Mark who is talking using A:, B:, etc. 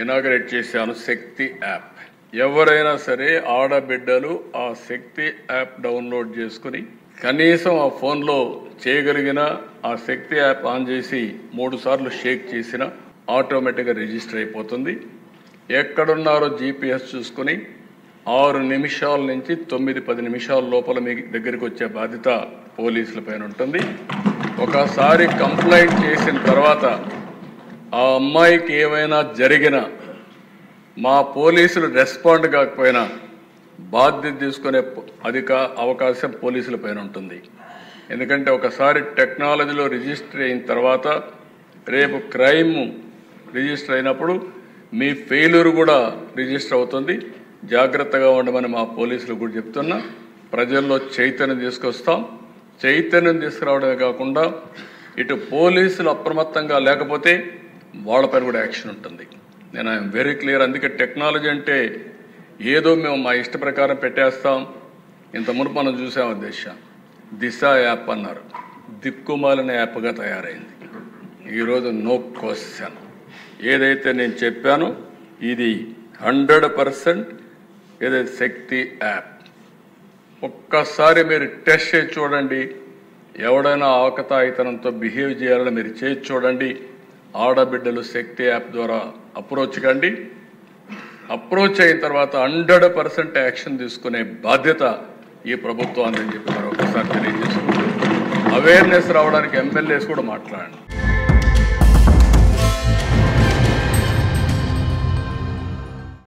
A: Inaugurate చేశాను శక్తి app. ఎవరైనా సరే ఆడబిడ్డలు ఆ శక్తి యాప్ డౌన్లోడ్ చేసుకుని కనీసం ఆ ఫోన్లో చేయగలిగిన ఆ శక్తి యాప్ ఆన్ చేసి 3 సార్లు షేక్ చేసిన ఆటోమేటిక్గా రిజిస్టర్ అయిపోతుంది. ఎక్కడున్నారో జీపీఎస్ చూసుకుని 6 నిమిషాల నుంచి 9-10 నిమిషాల లోపల మీ దగ్గరికి వచ్చే బాధ్యత పోలీసుల పైన ఉంటుంది. ఒకసారి కంప్లైంట్ చేసిన తర్వాత ఆ అమ్మాయికి ఏమైనా జరిగినా మా పోలీసులు రెస్పాండ్ కాకపోయినా బాధ్యత తీసుకునే అవకాశం పోలీసుల పైన ఉంటుంది. ఎందుకంటే ఒకసారి టెక్నాలజీలో రిజిస్టర్ అయిన తర్వాత రేపు క్రైమ్ రిజిస్టర్ అయినప్పుడు మీ ఫెయిల్యూర్ కూడా రిజిస్టర్ అవుతుంది. జాగ్రత్తగా ఉండమని మా పోలీసులు కూడా చెప్తున్నా. ప్రజల్లో చైతన్యం తీసుకొస్తాం. చైతన్యం తీసుకురావడమే కాకుండా ఇటు పోలీసులు అప్రమత్తంగా లేకపోతే వాళ్ళపైన కూడా యాక్షన్ ఉంటుంది. నేను ఐఎమ్ వెరీ క్లియర్. అందుకే టెక్నాలజీ అంటే ఏదో మేము మా ఇష్ట ప్రకారం పెట్టేస్తాం. ఇంత మునుపు మనం చూసాము దిశ యాప్ అన్నారు, దిక్కుమాలిన యాప్గా తయారైంది. ఈరోజు నో క్వశ్చన్. ఏదైతే నేను చెప్పానో ఇది 100% ఏదైతే శక్తి యాప్. ఒక్కసారి మీరు టెస్ట్ చేసి చూడండి. ఎవడైనా అవకతాయితనంతో బిహేవ్ చేయాలని మీరు చేసి చూడండి. ఆడబిడ్డలు శక్తి యాప్ ద్వారా అప్రోచ్ కండి. అప్రోచ్ అయిన తర్వాత 100% యాక్షన్ తీసుకునే బాధ్యత ఈ ప్రభుత్వాన్ని చెప్పి మరొకసారి తెలియజేసుకుంటూ అవేర్నెస్ రావడానికి ఎమ్మెల్యేస్ కూడా మాట్లాడండి.